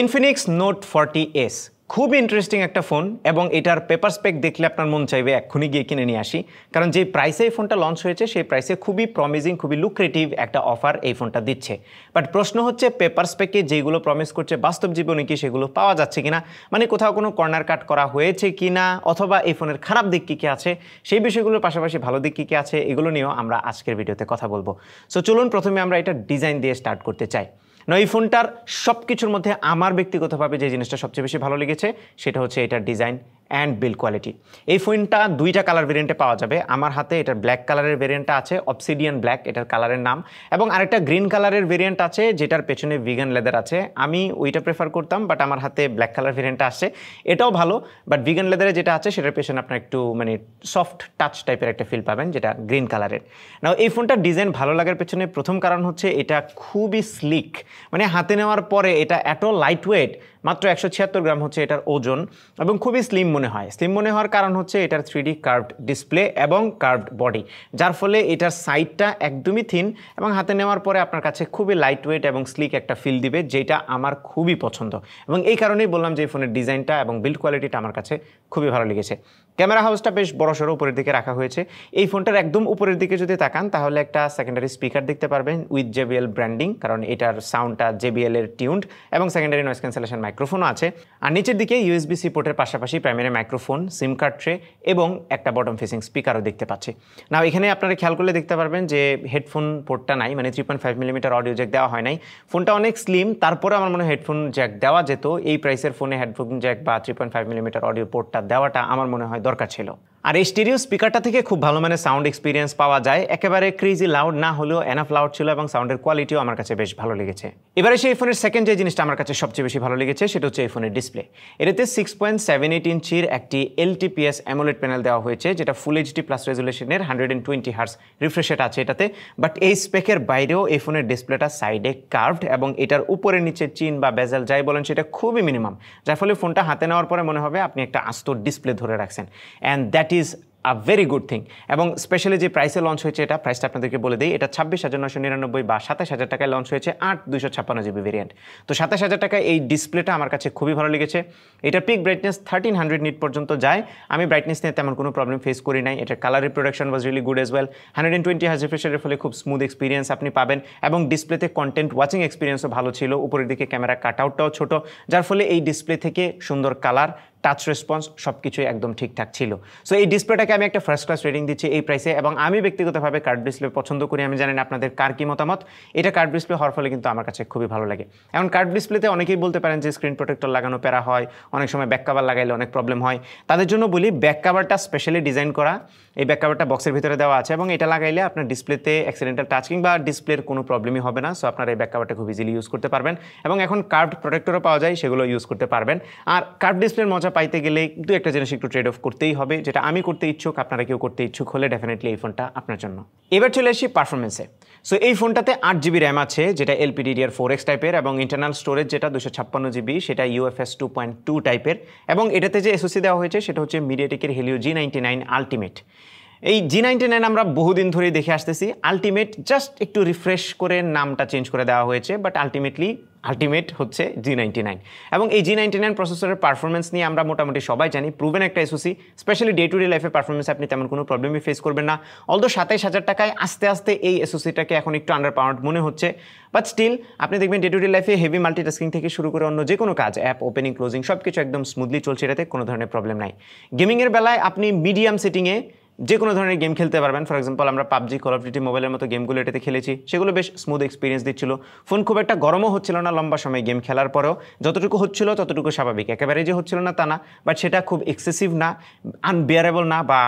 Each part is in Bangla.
ইনফিনিক্স নোট 40S খুব ইন্টারেস্টিং একটা ফোন এবং এটার পেপার স্পেক দেখলে আপনার মন চাইবে এক্ষুনি গিয়ে কিনে নিয়ে আসি, কারণ যে প্রাইসে এই ফোনটা লঞ্চ হয়েছে সেই প্রাইসে খুবই প্রমিজিং, খুবই লুক্রেটিভ একটা অফার এই ফোনটা দিচ্ছে। বাট প্রশ্ন হচ্ছে পেপার স্পেকে যেগুলো প্রমিস করছে বাস্তব জীবনে কি সেগুলো পাওয়া যাচ্ছে কিনা, মানে কোথাও কোনো কর্নার কাট করা হয়েছে কিনা, অথবা এই ফোনের খারাপ দিক কী কী আছে, সেই বিষয়গুলোর পাশাপাশি ভালো দিক কী কী আছে, এগুলো নিয়েও আমরা আজকের ভিডিওতে কথা বলবো। সো চলুন প্রথমে আমরা এটা ডিজাইন দিয়ে স্টার্ট করতে চাই। না, এই ফোনটার সব কিছুর মধ্যে আমার ব্যক্তিগতভাবে যে জিনিসটা সবচেয়ে বেশি ভালো লেগেছে সেটা হচ্ছে এটার ডিজাইন অ্যান্ড বিল্ড কোয়ালিটি। এই ফোনটা দুইটা কালার ভেরিয়েন্টে পাওয়া যাবে। আমার হাতে এটার ব্ল্যাক কালারের ভেরিয়েন্টটা আছে, অবসিডিয়ান ব্ল্যাক এটার কালারের নাম, এবং আরেকটা গ্রিন কালারের ভেরিয়েন্ট আছে যেটার পেছনে ভিগান লেদার আছে। আমি ওইটা প্রেফার করতাম, বাট আমার হাতে ব্ল্যাক কালার ভেরিয়েন্টটা আসছে, এটাও ভালো। বাট ভিগান লেদারে যেটা আছে সেটার পেছনে আপনার একটু সফট টাচ টাইপের একটা ফিল পাবেন, যেটা গ্রিন কালারের। না, এই ফোনটার ডিজাইন ভালো লাগার পেছনে প্রথম কারণ হচ্ছে এটা খুবই স্লিক, হাতে নেওয়ার পরে এটা এত লাইট ওয়েট, মাত্র 176 গ্রাম হচ্ছে এটার ওজন, এবং খুবই স্লিম মনে হয়। স্লিম মনে হওয়ার কারণ হচ্ছে এটার 3D কার্ভড ডিসপ্লে এবং কার্ভড বডি, যার ফলে এটার সাইডটা একদমই থিন এবং হাতে নেওয়ার পরে আপনার কাছে খুবই লাইট ওয়েট এবং স্লিক একটা ফিল দিবে, যেটা আমার খুবই পছন্দ। এবং এই কারণেই বললাম যে এই ফোনের ডিজাইনটা এবং বিল্ড কোয়ালিটিটা আমার কাছে খুবই ভালো লেগেছে। ক্যামেরা হাউসটা বেশ বড়সড় উপরের দিকে রাখা হয়েছে। এই ফোনটার একদম উপরের দিকে যদি তাকান তাহলে একটা সেকেন্ডারি স্পিকার দেখতে পারবেন উইথ JBL ব্র্যান্ডিং, কারণ এটার সাউন্ডটা JBL এর টিউনড, এবং সেকেন্ডারি নয়েজ ক্যান্সেলেশন মাইক্রোফোনও আছে। আর নিচের দিকে USB-C পোর্টের পাশাপাশি প্রাইমারি মাইক্রোফোন, সিম কার্ড ট্রে এবং একটা বটম ফেসিং স্পিকারও দেখতে পাচ্ছি। না, এখানে আপনারা খেয়াল করলে দেখতে পারবেন যে হেডফোন পোর্টটা নাই, 3.5 মিলিমিটার অডিও জ্যাক দেওয়া হয় নাই। ফোনটা অনেক স্লিম, তারপরে আমার মনে হয় হেডফোন জ্যাক দেওয়া যেত। এই প্রাইসের ফোনে হেডফোন জ্যাক বা 3.5 মিলিমিটার অডিও পোর্টটা দেওয়াটা আমার মনে হয় দরকার ছিল। আর এই স্টেরিও স্পিকারটা থেকে খুব ভালো সাউন্ড এক্সপিরিয়েন্স পাওয়া যায়, একেবারে ক্রেজি লাউড না হলেও এনাফ লাউড ছিল, এবং সাউন্ডের কোয়ালিটিও আমার কাছে বেশ ভালো লেগেছে। এবারে সেই ফোনের সেকেন্ড যে জিনিসটা আমার কাছে সবচেয়ে বেশি ভালো লেগেছে সেটা হচ্ছে এই ফোনের ডিসপ্লে। এটাতে 6.78 ইঞ্চির একটি LTPS অ্যামোলেড প্যানেল দেওয়া হয়েছে, যেটা ফুল HD প্লাস রেজুলেশনের 120 হার্টজ রিফ্রেশ রেট আছে এটাতে। বাট এই স্পেকের বাইরেও এই ফোনের ডিসপ্লেটা সাইডে কার্ভড, এবং এটার উপরে নিচে চিন বা বেজেল যাই বলেন সেটা খুবই মিনিমাম, যার ফলে ফোনটা হাতে নেওয়ার পরে মনে হবে আপনি একটা আস্ত ডিসপ্লে ধরে রাখছেন, and that is a very good thing. এবং স্পেশালি যে প্রাইসে লঞ্চ হয়েছে এটা, প্রাইসটা আপনাদেরকে বলে দিই, এটা 26,999 বা 27,000 টাকায় লঞ্চ হয়েছে 8/256 GB ভেরিয়েন্ট। তো 27,000 টাকায় এই ডিসপ্লেটা আমার কাছে খুবই ভালো লেগেছে। এটার পিক ব্রাইটনেস 1300 নিট পর্যন্ত যায়। আমি ব্রাইটনেস নিয়ে তেমন কোনো প্রবলেম ফেস করি নাই। এটার colour reproduction was really good as well. 120 hertz refresh রেটের ফলে খুব স্মুথ এক্সপিরিয়েন্স আপনি পাবেন, এবং ডিসপ্লেতে কন্টেন্ট ওয়াচিং এক্সপিরিয়েন্সও ভালো ছিল। উপরের দিকে ক্যামেরা কাটআউটটাও ছোট, যার ফলে এই ডিসপ্লে থেকে সুন্দর কালার, টাচ রেসপন্স সব কিছুই একদম ঠিকঠাক ছিল। সো এই ডিসপ্লেটাকে আমি একটা ফার্স্ট ক্লাস রেটিং দিচ্ছি এই প্রাইসে, এবং আমি ব্যক্তিগতভাবে কার্ভ ডিসপ্লে পছন্দ করি। আমি জানি না আপনাদের কার কি মতামত। এটা কার্ভ ডিসপ্লে হওয়ার ফলে কিন্তু আমার কাছে খুবই ভালো লাগে। এখন কার্ভ ডিসপ্লেতে অনেকেই বলতে পারেন যে স্ক্রিন প্রোটেক্টর লাগানো প্যারা হয়, অনেক সময় ব্যাক কাভার লাগাইলে অনেক প্রবলেম হয়। তাদের জন্য বলি, ব্যাক কাভারটা স্পেশালি ডিজাইন করা। এই ব্যাক কাভারটা বক্সের ভিতরে দেওয়া আছে, এবং এটা লাগাইলে আপনার ডিসপ্লেতে অ্যাক্সিডেন্টাল টাচ কিংবা ডিসপ্লের কোনো প্রবলেমই হবে না। সো আপনারা এই ব্যাক কাভারটা খুব ইজিলি ইউজ করতে পারবেন, এবং এখন কার্ভড প্রোটেক্টরও পাওয়া যায়, সেগুলো ইউজ করতে পারবেন। আর কার্ভ ডিসপ্লের মজা পাইতে গেলে একটা জিনিস একটু ট্রেড অফ করতেই হবে, যেটা আমি করতে ইচ্ছুক, আপনারা কেউ করতে ইচ্ছুক হলে ডেফিনেটলি এই ফোনটা আপনার জন্য। এবার চলে আসি পারফরমেন্সে। সো এই ফোনটাতে 8GB র্যাম আছে, যেটা LPDDR4X টাইপের, এবং ইন্টারনাল স্টোরেজ যেটা 256GB, সেটা UFS 2.2 টাইপের। এবং এটাতে যে SoC দেওয়া হয়েছে সেটা হচ্ছে মিডিয়াটেকের Helio G99 আলটিমেট। এই G99 আমরা বহুদিন ধরেই দেখে আসতেছি, আলটিমেট জাস্ট একটু রিফ্রেশ করে নামটা চেঞ্জ করে দেওয়া হয়েছে, বাট আলটিমেট হচ্ছে G99। এবং এই G99 প্রসেসরের পারফরমেন্স নিয়ে আমরা মোটামুটি সবাই জানি, প্রুভেন একটা SoC, specially day to day লাইফে পারফরমেন্স আপনি তেমন কোনো প্রবলেমই ফেস করবেন না। অলদো 27,000 টাকায় আস্তে আস্তে এই SoCটাকে এখন একটু আন্ডার পাওয়ার্ড মনে হচ্ছে, বাট স্টিল আপনি দেখবেন ডে টু ডে লাইফে হেভি মাল্টিটাস্কিং থেকে শুরু করে অন্য যে কোনো কাজ, অ্যাপ ওপেনিং ক্লোজিং সব কিছু একদম স্মুথলি চলছে, এটাতে কোনো ধরনের প্রবলেম নাই। গেমিংয়ের বেলায় আপনি মিডিয়াম সেটিংয়ে যে কোনো ধরনের গেম খেলতে পারবেন। ফর এক্সাম্পল আমরা পাবজি, কল অফ ডিউটি মোবাইলের মতো গেমগুলো এটাতে খেলেছি, সেগুলো বেশ স্মুথ এক্সপিরিয়েন্স দিচ্ছিল। ফোন খুব একটা গরমও হচ্ছিল না লম্বা সময় গেম খেলার পরেও, যতটুকু হচ্ছিল ততটুকু স্বাভাবিক, একেবারে যে হচ্ছিল না তা না, বাট সেটা খুব এক্সেসিভ না, আনবিয়ারেবল না, বা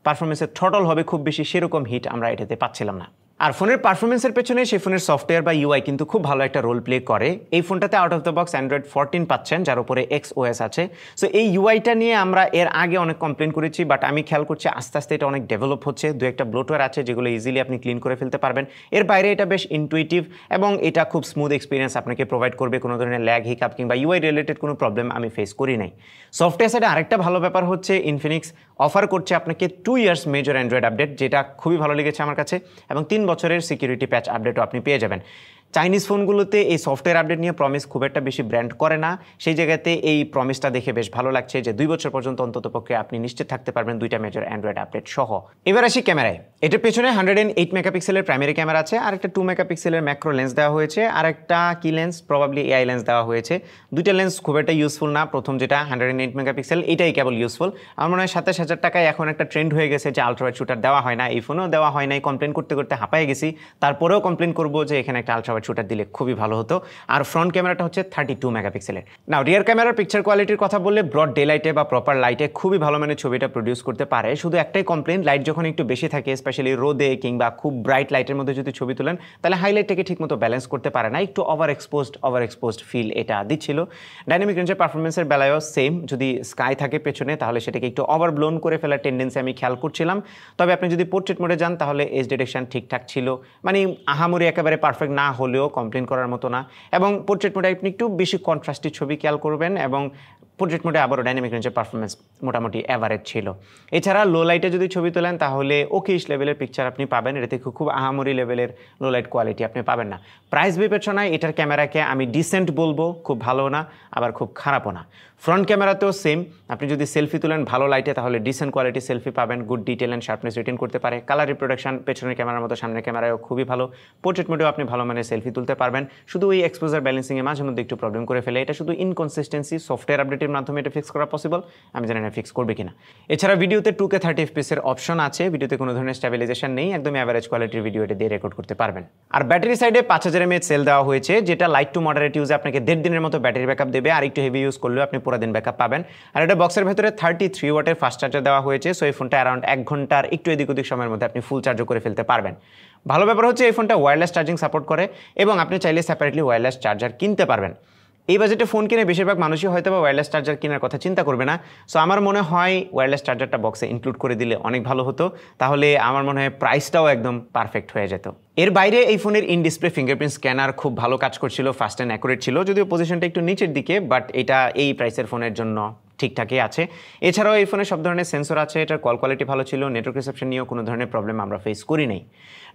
পারফরমেন্সের থ্রটল হবে খুব বেশি, সেরকম হিট আমরা এটাতে পাচ্ছিলাম না। আর ফোনের পারফরমেন্সের পেছনে সেই ফোনের সফটওয়্যার বা UI কিন্তু খুব ভালো একটা রোল প্লে করে। এই ফোনটাতে out of the box Android 14 পাচ্ছেন, যার উপরে XOS আছে। সো এই UIটা নিয়ে আমরা এর আগে অনেক কমপ্লেন করেছি, বাট আমি খেয়াল করছি আস্তে আস্তে এটা অনেক ডেভেলপ হচ্ছে। দু একটা ব্লোটওয়্যার আছে যেগুলো ইজিলি আপনি ক্লিন করে ফেলতে পারবেন। এর বাইরে এটা বেশ ইনটুইটিভ, এবং এটা খুব স্মুথ এক্সপিরিয়েন্স আপনাকে প্রোভাইড করবে। কোনো ধরনের ল্যাগ, হিকাপ কিংবা UI রিলেটেড কোনো প্রবলেম আমি ফেস করি নাই। সফটওয়্যার সাইডে আরেকটা ভালো ব্যাপার হচ্ছে ইনফিনিক্স অফার করছে আপনাকে 2 ইয়ার্স মেজর অ্যান্ড্রয়েড আপডেট, যেটা খুবই ভালো লেগেছে আমার কাছে, এবং 3 বছরের সিকিউরিটি প্যাচ আপডেটও আপনি পেয়ে যাবেন। চাইনিজ ফোনগুলোতে এই সফটওয়্যার আপডেট নিয়ে প্রমিস খুব একটা বেশি ব্র্যান্ড করে না, সেই জায়গাতে এই প্রমিসটা দেখে বেশ ভালো লাগছে যে 2 বছর পর্যন্ত অন্ততপক্ষে আপনি নিশ্চিত থাকতে পারবেন 2টা মেজর অ্যান্ড্রয়েড আপডেট সহ। এবার আসি ক্যামেরায়। এটার পেছনে 108 মেগাপিক্সেলের প্রাইমারি ক্যামেরা আছে, আর একটা 2 মেগাপিক্সেলের ম্যাক্রো লেন্স দেওয়া হয়েছে, আর একটা কি লেন্স, প্রবাবলি এআই লেন্স দেওয়া হয়েছে। দুইটা লেন্স খুব একটা ইউজফুল না, প্রথম যেটা 108 মেগাপিক্সেল এটাই কেবল ইউজফুল। আমার মনে হয় 27,000 টাকায় এখন একটা ট্রেন্ড হয়ে গেছে যে আলট্রাওয়াইড শুটার দেওয়া হয় না, এই ফোনেও দেওয়া হয় নাই, কমপ্লেন করতে করতে হাঁপায়ে গেছি, তারপরেও কমপ্লেন করবো যে এখানে একটা আলট্রাওয়াইড শুটার দিলে খুবই ভালো হতো। আর ফ্রন্ট ক্যামেরাটা হচ্ছে 32 মেগাপিক্সেলের। নাও রিয়ার ক্যামেরার পিকচার কোয়ালিটির কথা বললে ব্রড ডে লাইটে বা প্রপার লাইটে খুবই ভালো মানের ছবিটা প্রডিউস করতে পারে। শুধু একটাই কমপ্লেন, লাইট যখন একটু বেশি থাকে, স্পেশালি রোদে কিংবা খুব ব্রাইট লাইটের মধ্যে যদি ছবি তোলেন তাহলে হাইলাইটটাকে ঠিকমতো ব্যালেন্স করতে পারে না, একটু ওভার এক্সপোজড ফিল এটা দিচ্ছিল। ডাইনামিক রেঞ্জের পারফরমেন্সের বেলায়ও সেম, যদি স্কাই থাকে পেছনে তাহলে সেটাকে একটু ওভার ব্লোন করে ফেলার টেন্ডেন্সি আমি খেয়াল করছিলাম। তবে আপনি যদি পোর্ট্রেট মোডে যান তাহলে এজ ডিটেকশন ঠিকঠাক ছিল, মানে আহামরি একেবারে পারফেক্ট না হলেও কমপ্লেন করার মতো না। এবং পোর্ট্রেট মোডে আপনি একটু বেশি কন্ট্রাস্টি ছবি খেয়াল করবেন, এবং পোর্ট্রেট মোডে আবারও ডাইনামিক রেঞ্জের পারফরমেন্স মোটামুটি অ্যাভারেজ ছিল। এছাড়া লো লাইটে যদি ছবি তোলেন তাহলে ওকেইশ লেভেলের পিকচার আপনি পাবেন, এটা থেকে খুব আহামরি লেভেলের লো লাইট কোয়ালিটি আপনি পাবেন না। প্রাইস বিবেচনায় এটার ক্যামেরাকে আমি ডিসেন্ট বলবো, খুব ভালো না আবার খুব খারাপও না। ফ্রন্ট ক্যামেরাতেও সেম, আপনি যদি সেলফি তুলেন ভালো লাইটে তাহলে ডিসেন্ট কোয়ালিটি সেলফি পাবেন, good detail and sharpness written করতে পারে। কালার রিপ্রোডাকশন পেছনের ক্যামেরার মতো সামনের ক্যামেরায়ও খুবই ভালো। পোর্ট্রেট মোডেও আপনি ভালো মানের সেলফি তুলতে পারবেন, শুধু ওই এক্সপোজার ব্যালেন্সিংয়ে মাঝে মধ্যে একটু প্রবলেম করে ফেলে। এটা শুধু ইনকনসিস্টেন্সি, সফটওয়্যার আপডেটের মাধ্যমে এটা ফিক্স করা পসিবল, আমি জানি না ফিক্স করবে কিনা। এছাড়া ভিডিওতে 2K 30 FPS এর অপশন আছে, ভিডিওতে কোনো ধরনের স্টেবিলাইজেশন নেই, একদম অ্যাভারেজ কোয়ালিটির ভিডিও এটা দিয়ে রেকর্ড করতে পারবেন। আর ব্যাটারি সাইডে 5000 mAh সেল দেওয়া হয়েছে, যেটা লাইট টু মডারেট ইউজে আপনাকে 1.5 দিনের মতো ব্যাটারি ব্যাকআপ দেবে, আর একটু হেভি ইউজ করলেও আপনি পুরো দিন ব্যাকআপ পাবেন। আর এটা বক্সের ভেতরে 33 ওয়াটের ফাস্ট চার্জার দেওয়া হয়েছে, সো এই ফোনটা অ্যারাউন্ড 1 ঘন্টার একটু এদিক ওদিক সময়ের মধ্যে আপনি ফুল চার্জও করে ফেলতে পারবেন। ভালো ব্যাপার হচ্ছে এই ফোনটা ওয়্যারলেস চার্জিং সাপোর্ট করে, এবং আপনি চাইলে সেপারেটলি ওয়্যারলেস চার্জার কিনতে পারবেন। এই বাজেটে ফোন কিনে বেশিরভাগ মানুষই হয়তো বা ওয়্যারলেস চার্জার কেনার কথা চিন্তা করবে না, সো আমার মনে হয় ওয়্যারলেস চার্জারটা বক্সে ইনক্লুড করে দিলে অনেক ভালো হতো, তাহলে আমার মনে হয় প্রাইসটাও একদম পারফেক্ট হয়ে যেত। এর বাইরে এই ফোনের ইন ডিসপ্লে ফিঙ্গারপ্রিন্ট স্ক্যানার খুব ভালো কাজ করছিল, ফাস্ট অ্যান্ড অ্যাকুরেট ছিল, যদিও পজিশনটা একটু নিচের দিকে, বাট এটা এই প্রাইসের ফোনের জন্য ঠিকঠাকই আছে। এছাড়াও এই ফোনে সব ধরনের সেন্সর আছে, এটার কল কোয়ালিটি ভালো ছিল, নেটওয়ার্ক রিসেপশন নিয়েও কোনো ধরনের প্রবলেম আমরা ফেস করি নাই।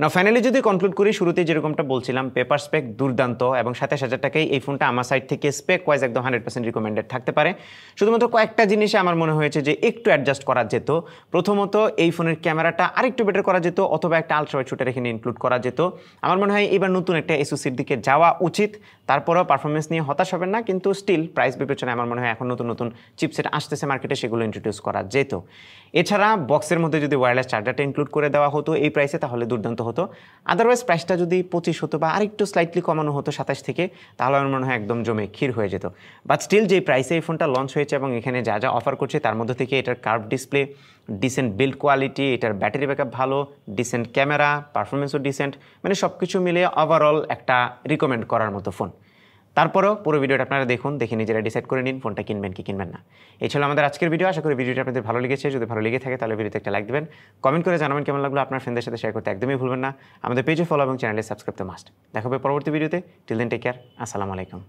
না ফাইনালি যদি কনক্লুড করি, শুরুতেই যেরকমটা বলছিলাম পেপার স্পেক দুর্দান্ত, এবং 27,000 টাকায় এই ফোনটা আমার সাইড থেকে স্পেক ওয়াইজ একদম 100% রিকমেন্ডেড থাকতে পারে। শুধুমাত্র কয়েকটা জিনিসে আমার মনে হয়েছে যে একটু অ্যাডজাস্ট করা যেত। প্রথমত এই ফোনের ক্যামেরাটা আরেকটু বেটার করা যেত, অথবা একটা আলট্রাওয়াইড শুটার এখানে ইনক্লুড করা যেত। আমার মনে হয় এবার নতুন একটা এসওসির দিকে যাওয়া উচিত। তারপরেও পারফরমেন্স নিয়ে হতাশ হবেন না, কিন্তু স্টিল প্রাইস বিবেচনায় আমার মনে হয় এখন নতুন নতুন চিপসেট আসতেছে মার্কেটে, সেগুলো ইন্ট্রোডিউস করা যেত। এছাড়া বক্সের মধ্যে যদি ওয়্যারলেস চার্জারটা ইনক্লুড করে দেওয়া হতো এই প্রাইসে তাহলে দুর্দান্ত হতো। আদারওয়াইজ প্রাইসটা যদি 25 হতো বা আরেকটু স্লাইটলি কমানো হতো 27 থেকে, তাহলে আমার মনে হয় একদম জমে ক্ষীর হয়ে যেত। বাট স্টিল যে প্রাইসে এই ফোনটা লঞ্চ হয়েছে এবং এখানে যা যা অফার করছে তার মধ্যে থেকে এটার curve display, decent build quality, এটার ব্যাটারি ব্যাকআপ ভালো, ডিসেন্ট ক্যামেরা, পারফরমেন্সও ডিসেন্ট, মানে সব কিছু মিলে ওভারঅল একটা রিকমেন্ড করার মতো ফোন। তারপরেও পুরো ভিডিওটা আপনারা দেখুন, দেখে নিজেরা ডিসাইড করে নিন ফোনটা কিনবেন কি কিনবেন না। এই ছিল আমাদের আজকের ভিডিও। আশা করি ভিডিওটা আপনাদের ভালো লেগেছে। যদি ভালো লেগে থাকে তাহলে ভিডিওতে একটা লাইক দেবেন, কমেন্ট করে জানাবেন কেমন লাগলো, আপনার ফ্রেন্ডদের সাথে শেয়ার করতে একদমই ভুলবেন না। আমাদের পেজে ফলো এবং চ্যানেলে সাবস্ক্রাইব তো মাস্ট। দেখা হবে পরবর্তী ভিডিওতে। টিল দেন টেক কেয়ার, আসসালামু আলাইকুম।